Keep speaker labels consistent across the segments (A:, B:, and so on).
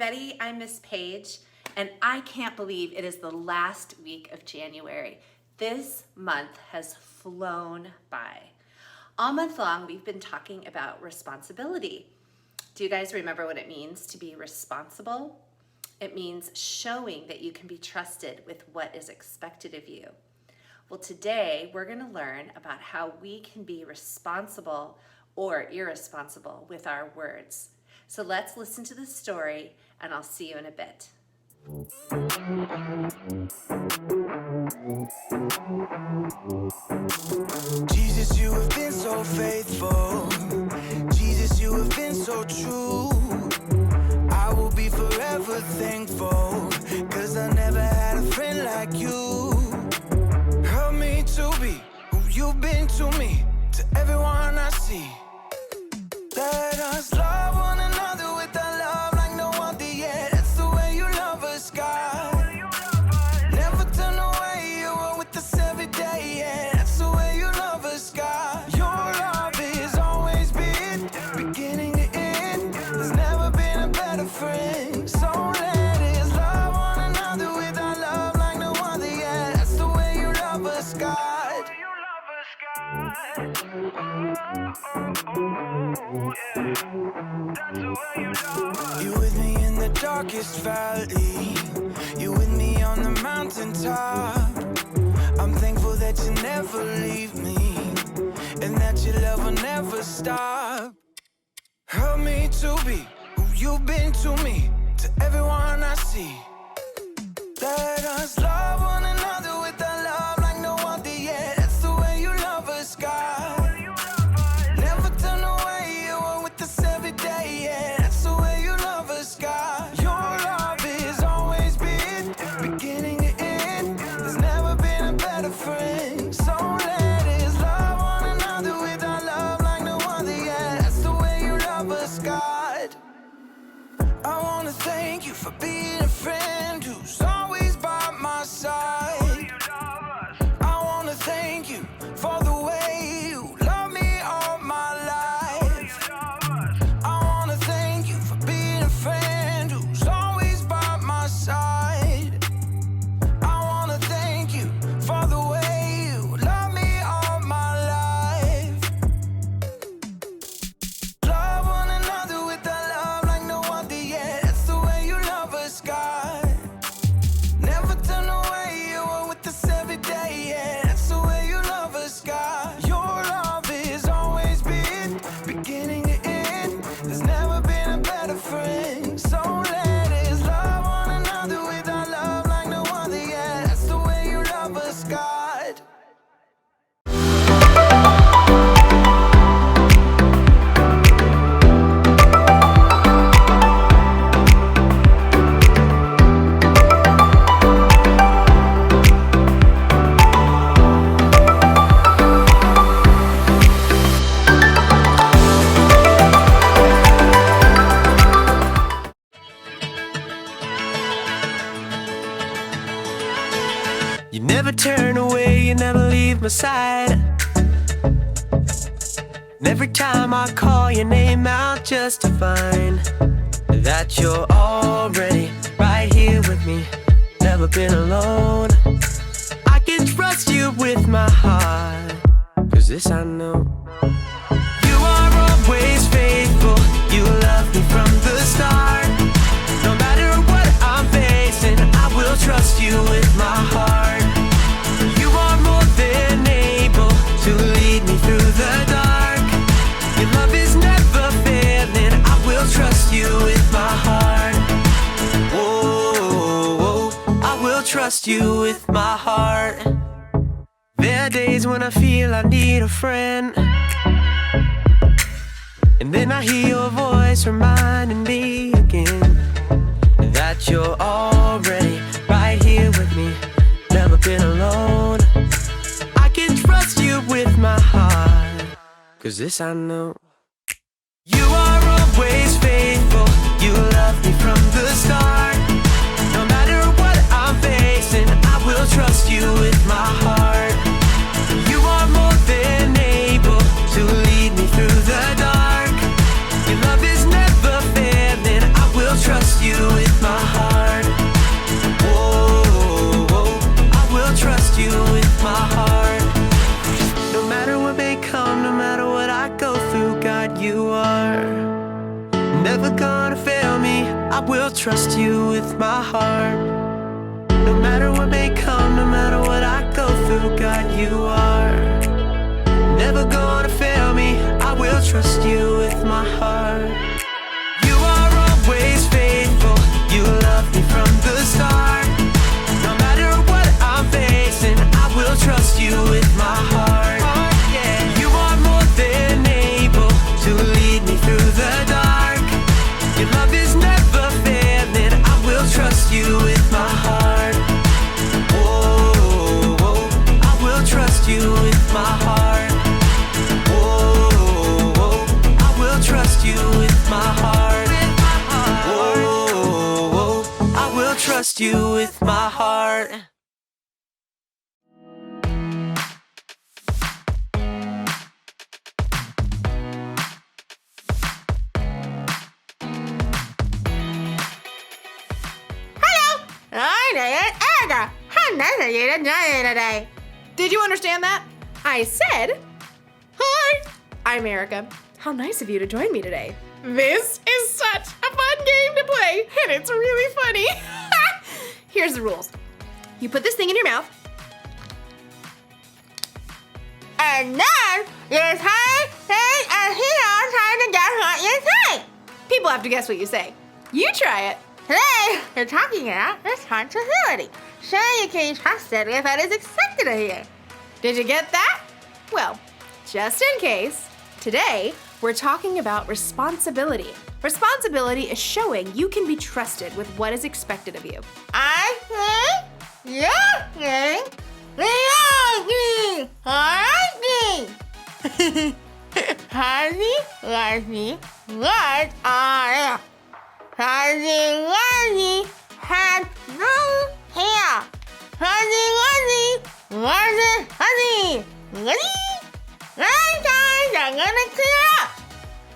A: everybody. I'm Miss Paige, and I can't believe it is the last week of January. This month has flown by. All month long, we've been talking about responsibility. Do you guys remember what it means to be responsible? It means showing that you can be trusted with what is expected of you. Well, today we're going to learn about how we can be responsible or irresponsible with our words. So let's listen to the story, and I'll see you in a bit.
B: Jesus, you have been so faithful. Jesus, you have been so true. I will be forever thankful, 'cause I never had a friend like you. Help me to be who you've been to me, to everyone I see. Let us love one another with a love like no other yet. That's the way you love us, God. Never turn away, you are with us every day, yeah. That's the way you love us, God. Your love has always been beginning to end. There's never been a better friend. So let us love one another with our love like no other yet. That's the way you love us, God. You with me in the darkest valley. You with me on the mountaintop. I'm thankful that you never leave me, and that your love will never stop. Help me to be who you've been to me, to everyone I see. Let us love one another with a love like no other yet. That's the way you love us, God. Never turn away, you are with us every day, yeah. That's the way you love us, God. Your love has always been beginning to end. There's never been a better friend. So let us love one another with our love like no other, yeah. That's the way you love us, God. I wanna thank you for being a friend who's always by my side. I wanna thank you for the way you love me all my life. I wanna thank you for being a friend who's always by my side. I wanna thank you for the way you love me all my life. Love one another with a love like no other yet. That's the way you love us, God. Never turn away, you are with us every day, yeah. That's the way you love us, God. Your love has always been beginning to end. There's never been a better friend. So let us love one another with our love like no other, yeah. That's the way you love us, God. You never turn away, you never leave my side. And every time I call your name out just to find that you're already right here with me, never been alone. I can trust you with my heart, 'cause this I know. You are always faithful, you love me from the start. No matter what I'm facing, I will trust you with my heart. You are more than able to lead me through the dark. Your love is never failing, I will trust you with my heart. Whoa, I will trust you with my heart. There are days when I feel I need a friend, and then I hear your voice reminding me again that you're already right here with me, never been alone. I can trust you with my heart, 'cause this I know. You are always faithful, you love me from the start. No matter what I'm facing, I will trust you with my heart. You are more than able to lead me through the dark. Your love is never failing, I will trust you with you are. Never gonna fail me, I will trust you with my heart. No matter what may come, no matter what I go through, God, you are. Never gonna fail me, I will trust you with my heart. You are always faithful, you love me from the start. No matter what I'm facing, I will trust you with my heart. You are more than able to lead me through the dark. Your love is never failing, I will trust you with my heart. Whoa, whoa, I will trust you with my heart. Whoa, whoa, I will trust you with my heart. Whoa, whoa, I will trust you with my heart.
C: Did you understand that? I said, hi, I'm Erica. How nice of you to join me today. This is such a fun game to play, and it's really funny. Here's the rules. You put this thing in your mouth, and then you say things and he's trying to guess what you say. People have to guess what you say. You try it. Today, you're talking about responsibility, so you can be trusted if that is expected of you. Did you get that? Well, just in case, today we're talking about responsibility. Responsibility is showing you can be trusted with what is expected of you. I think you're saying Happy Leslie, what are you? Fuzzy Wuzzy had no hair. Fuzzy Wuzzy wasn't fuzzy. Wuzzy? Nine times I'm gonna clear up.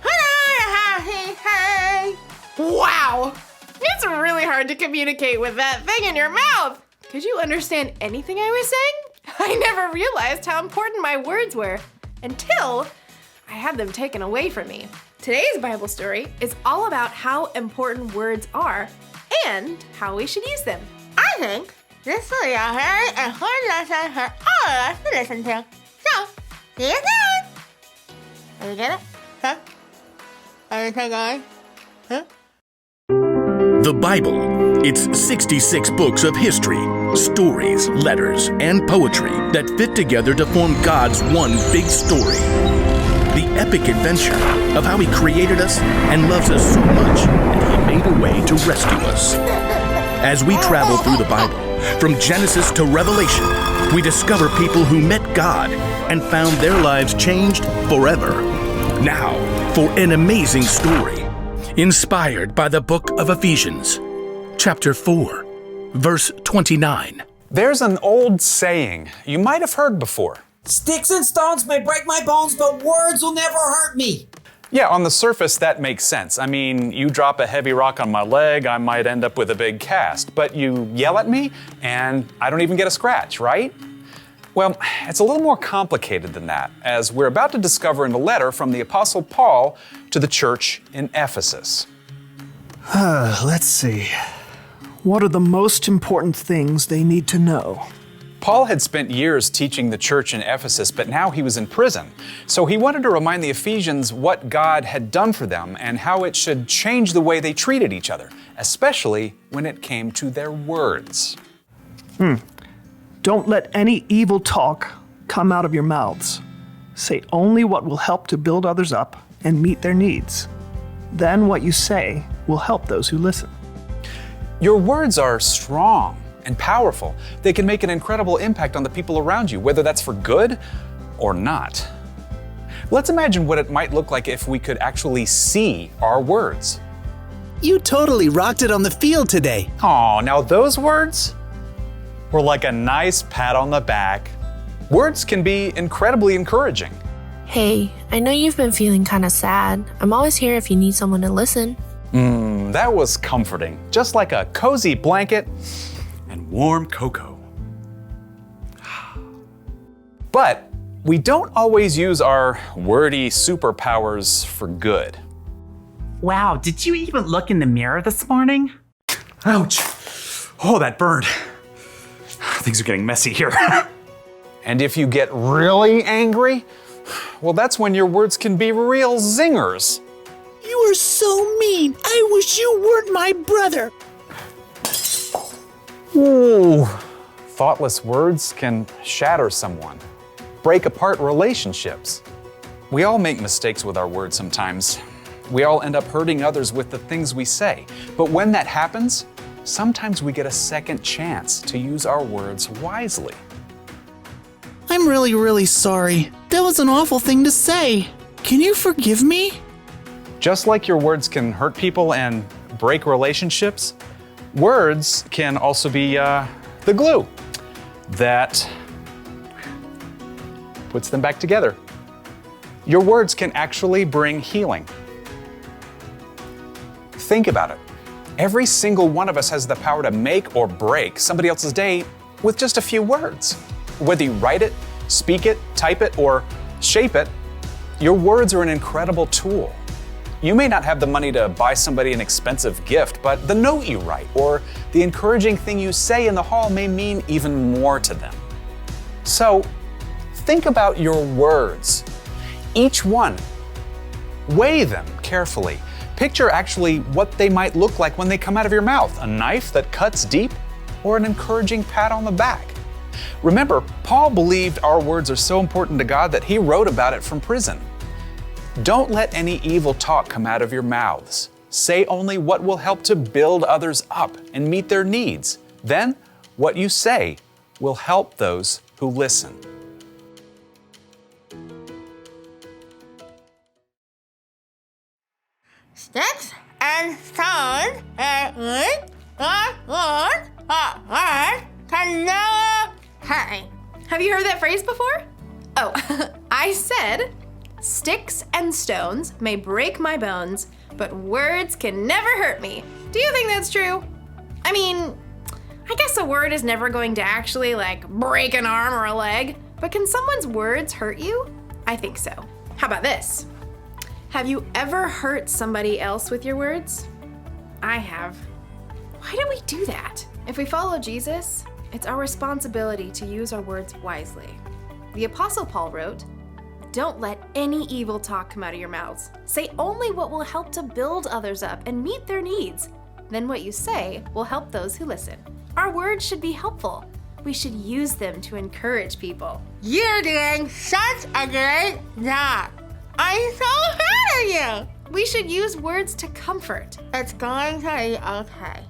C: Put on a happy face. Wow! It's really hard to communicate with that thing in your mouth. Could you understand anything I was saying? I never realized how important my words were until I had them taken away from me. Today's Bible story is all about how important words are and how we should use them. I think this will be a very important lesson for all of us to listen to. So, see you soon! Did you get it? Huh? Everything going? Huh?
D: The Bible. It's 66 books of history, stories, letters, and poetry that fit together to form God's one big story. The epic adventure of how He created us and loves us so much that He made a way to rescue us. As we travel through the Bible, from Genesis to Revelation, we discover people who met God and found their lives changed forever. Now, for an amazing story, inspired by the book of Ephesians, chapter 4, verse 29.
E: There's an old saying you might have heard before.
F: Sticks and stones may break my bones, but words will never hurt me.
E: Yeah, on the surface that makes sense. I mean, you drop a heavy rock on my leg, I might end up with a big cast. But you yell at me, and I don't even get a scratch, right? Well, it's a little more complicated than that, as we're about to discover in a letter from the Apostle Paul to the church in Ephesus.
G: Let's see. What are the most important things they need to know?
E: Paul had spent years teaching the church in Ephesus, but now he was in prison. So he wanted to remind the Ephesians what God had done for them and how it should change the way they treated each other, especially when it came to their words.
G: Don't let any evil talk come out of your mouths. Say only what will help to build others up and meet their needs. Then what you say will help those who listen.
E: Your words are strong and powerful. They can make an incredible impact on the people around you, whether that's for good or not. Let's imagine what it might look like if we could actually see our words.
H: You totally rocked it on the field today.
E: Aw, now those words were like a nice pat on the back. Words can be incredibly encouraging.
I: Hey, I know you've been feeling kind of sad. I'm always here if you need someone to listen.
E: That was comforting, just like a cozy blanket and warm cocoa. But we don't always use our wordy superpowers for good.
J: Wow, did you even look in the mirror this morning? Ouch. Oh, that burned. Things are getting messy here.
E: And if you get really angry, well, that's when your words can be real zingers.
H: You are so mean. I wish you weren't my brother.
E: Ooh. Thoughtless words can shatter someone, break apart relationships. We all make mistakes with our words sometimes. We all end up hurting others with the things we say. But when that happens, sometimes we get a second chance to use our words wisely.
H: I'm really sorry. That was an awful thing to say. Can you forgive me?
E: Just like your words can hurt people and break relationships, words can also be the glue that puts them back together. Your words can actually bring healing. Think about it. Every single one of us has the power to make or break somebody else's day with just a few words. Whether you write it, speak it, type it, or shape it, your words are an incredible tool. You may not have the money to buy somebody an expensive gift, but the note you write or the encouraging thing you say in the hall may mean even more to them. So, think about your words. Each one. Weigh them carefully. Picture actually what they might look like when they come out of your mouth. A knife that cuts deep or an encouraging pat on the back. Remember, Paul believed our words are so important to God that he wrote about it from prison. Don't let any evil talk come out of your mouths. Say only what will help to build others up and meet their needs. Then, what you say will help those who listen.
C: Sticks and stones and wood can never hurt me.
A: Have you heard that phrase before? Oh, I said, sticks and stones may break my bones, but words can never hurt me. Do you think that's true? I mean, I guess a word is never going to actually break an arm or a leg, but can someone's words hurt you? I think so. How about this? Have you ever hurt somebody else with your words? I have. Why do we do that? If we follow Jesus, it's our responsibility to use our words wisely. The Apostle Paul wrote, "Don't let any evil talk come out of your mouths. Say only what will help to build others up and meet their needs. Then what you say will help those who listen." Our words should be helpful. We should use them to encourage people.
C: You're doing such a great job. I'm so proud of you.
A: We should use words to comfort.
C: It's going to be okay.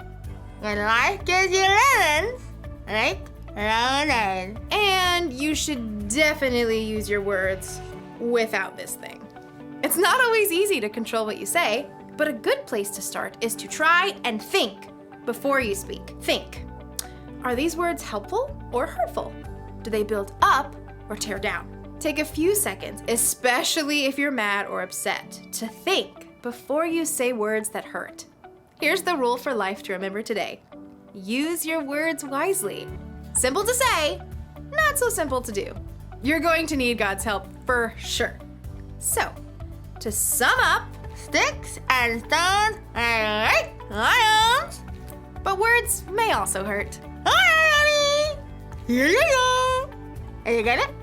C: When life gives you lemons, make lemonade.
A: And you should definitely use your words without this thing. It's not always easy to control what you say, but a good place to start is to try and think before you speak. Think. Are these words helpful or hurtful? Do they build up or tear down? Take a few seconds, especially if you're mad or upset, to think before you say words that hurt. Here's the rule for life to remember today. Use your words wisely. Simple to say, not so simple to do. You're going to need God's help for sure. So, to sum up,
C: Sticks and stones and break lions.
A: But words may also hurt.
C: Alright, honey. Here you go. Are you get it?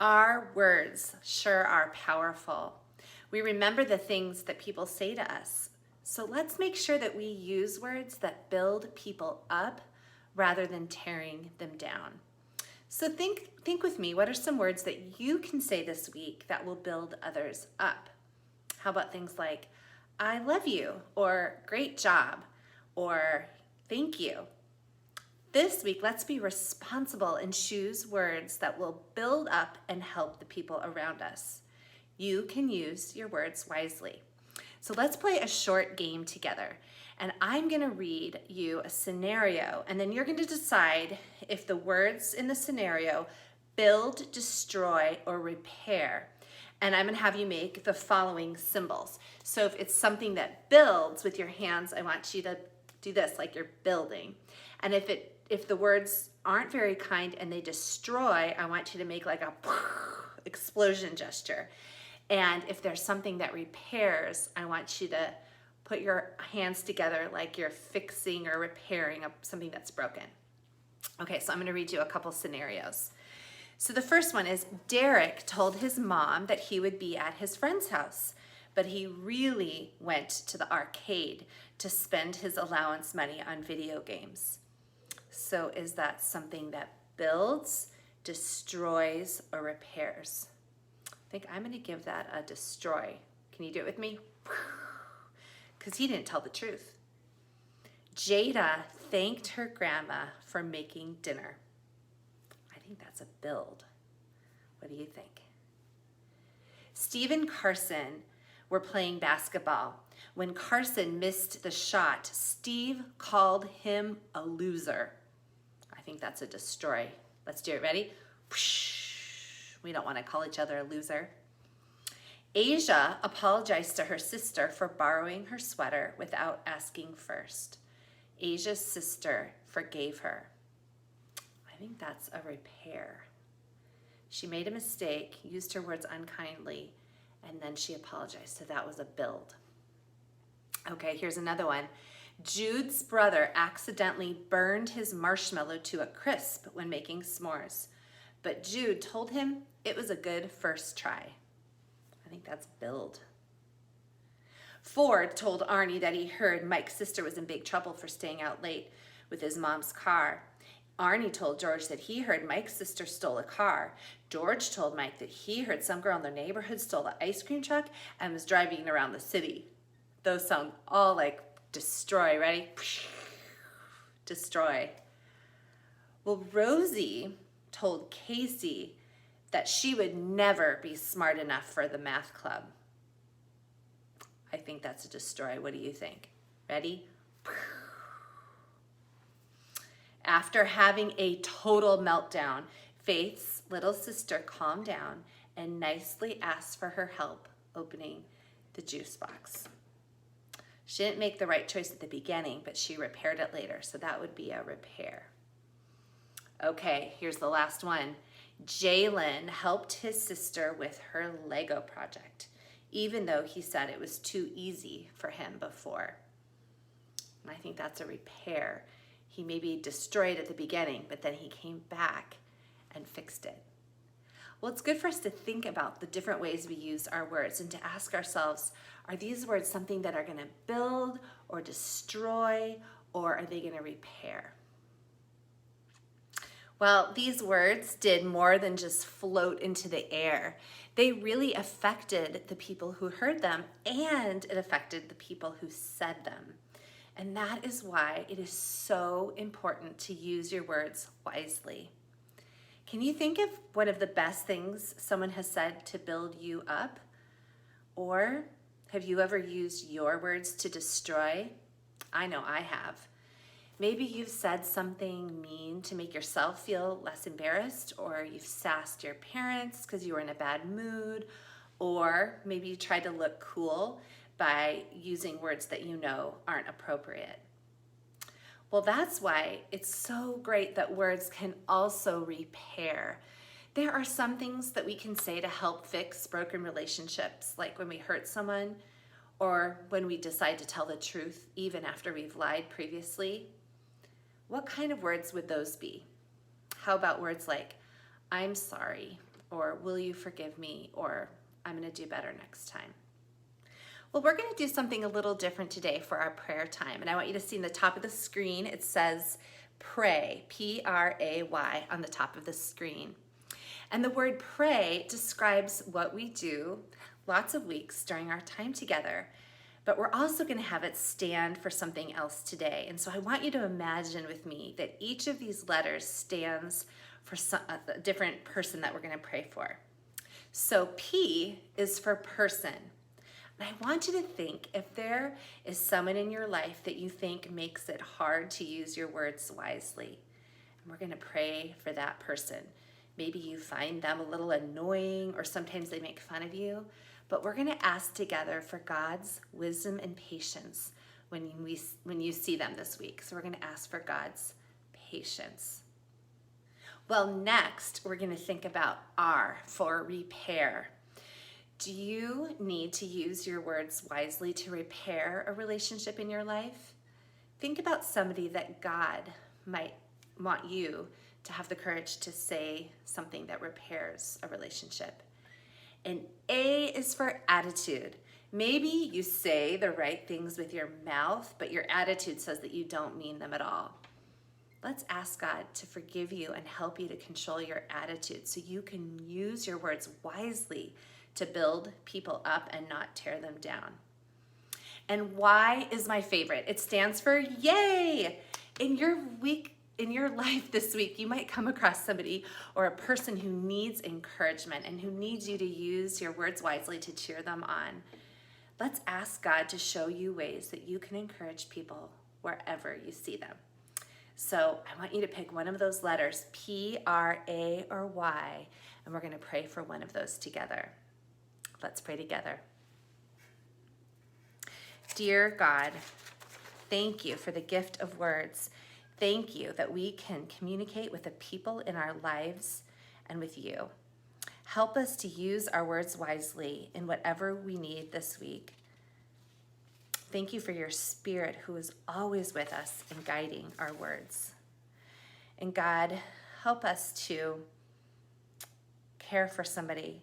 A: Our words sure are powerful. We remember the things that people say to us. So let's make sure that we use words that build people up rather than tearing them down. So think with me, what are some words that you can say this week that will build others up? How about things like, I love you, or great job, or thank you? This week, let's be responsible and choose words that will build up and help the people around us. You can use your words wisely. So let's play a short game together. And I'm going to read you a scenario, and then you're going to decide if the words in the scenario build, destroy, or repair. And I'm going to have you make the following symbols. So if it's something that builds with your hands, I want you to do this, like you're building. And if the words aren't very kind and they destroy, I want you to make like a explosion gesture. And if there's something that repairs, I want you to put your hands together like you're fixing or repairing something that's broken. Okay, so I'm going to read you a couple scenarios. So the first one is Derek told his mom that he would be at his friend's house, but he really went to the arcade to spend his allowance money on video games. So is that something that builds, destroys, or repairs? I think I'm going to give that a destroy. Can you do it with me? Because he didn't tell the truth. Jada thanked her grandma for making dinner. I think that's a build. What do you think? Steve and Carson were playing basketball. When Carson missed the shot, Steve called him a loser. I think that's a destroy. Let's do it. Ready? We don't want to call each other a loser. Asia apologized to her sister for borrowing her sweater without asking first. Asia's sister forgave her. I think that's a repair. She made a mistake, used her words unkindly, and then she apologized. So that was a build. Okay, here's another one. Jude's brother accidentally burned his marshmallow to a crisp when making s'mores, but Jude told him it was a good first try. I think that's build. Ford told Arnie that he heard Mike's sister was in big trouble for staying out late with his mom's car. Arnie told George that he heard Mike's sister stole a car. George told Mike that he heard some girl in the neighborhood stole the ice cream truck and was driving around the city. Those sound all like destroy. Ready? Destroy. Well, Rosie told Casey that she would never be smart enough for the math club. I think that's a destroy. What do you think? Ready? After having a total meltdown, Faith's little sister calmed down and nicely asked for her help opening the juice box. She didn't make the right choice at the beginning, but she repaired it later, so that would be a repair. Okay, here's the last one. Jalen helped his sister with her Lego project, even though he said it was too easy for him before. And I think that's a repair. He maybe destroyed at the beginning, but then he came back and fixed it. Well, it's good for us to think about the different ways we use our words and to ask ourselves, are these words something that are going to build or destroy, or are they going to repair? Well, these words did more than just float into the air. They really affected the people who heard them, and it affected the people who said them. And that is why it is so important to use your words wisely. Can you think of one of the best things someone has said to build you up? Or have you ever used your words to destroy? I know I have. Maybe you've said something mean to make yourself feel less embarrassed, or you've sassed your parents because you were in a bad mood, or maybe you tried to look cool by using words that you know aren't appropriate. Well, that's why it's so great that words can also repair. There are some things that we can say to help fix broken relationships, like when we hurt someone or when we decide to tell the truth even after we've lied previously. What kind of words would those be? How about words like, I'm sorry, or will you forgive me, or I'm going to do better next time? Well, we're going to do something a little different today for our prayer time. And I want you to see in the top of the screen, it says pray, P-R-A-Y, on the top of the screen. And the word pray describes what we do lots of weeks during our time together. But we're also going to have it stand for something else today. And so I want you to imagine with me that each of these letters stands for a different person that we're going to pray for. So P is for person. And I want you to think if there is someone in your life that you think makes it hard to use your words wisely. And we're going to pray for that person. Maybe you find them a little annoying, or sometimes they make fun of you. But we're going to ask together for God's wisdom and patience when you see them this week. So we're going to ask for God's patience. Well, next, we're going to think about R for repair. Do you need to use your words wisely to repair a relationship in your life? Think about somebody that God might want you to have the courage to say something that repairs a relationship. And A is for attitude. Maybe you say the right things with your mouth, but your attitude says that you don't mean them at all. Let's ask God to forgive you and help you to control your attitude so you can use your words wisely to build people up and not tear them down. And Y is my favorite. It stands for yay. In your life this week, you might come across somebody or a person who needs encouragement and who needs you to use your words wisely to cheer them on. Let's ask God to show you ways that you can encourage people wherever you see them. So I want you to pick one of those letters, P, R, A, or Y, and we're going to pray for one of those together. Let's pray together. Dear God, thank you for the gift of words. Thank you that we can communicate with the people in our lives and with you. Help us to use our words wisely in whatever we need this week. Thank you for your Spirit who is always with us and guiding our words. And God, help us to care for somebody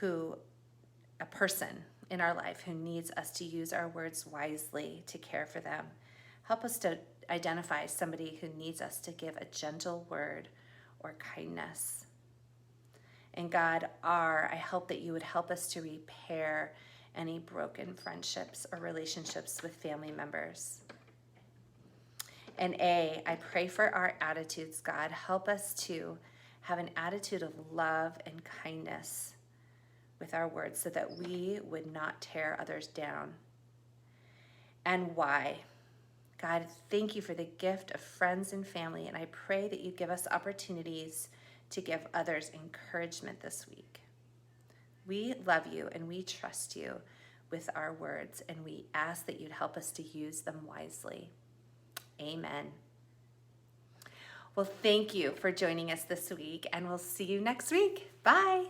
A: a person in our life who needs us to use our words wisely to care for them. Help us to identify somebody who needs us to give a gentle word or kindness. And God, I hope that you would help us to repair any broken friendships or relationships with family members. And A, I pray for our attitudes, God. Help us to have an attitude of love and kindness with our words so that we would not tear others down. And Y, God, thank you for the gift of friends and family, and I pray that you give us opportunities to give others encouragement this week. We love you and we trust you with our words, and we ask that you'd help us to use them wisely. Amen. Well, thank you for joining us this week, and we'll see you next week. Bye.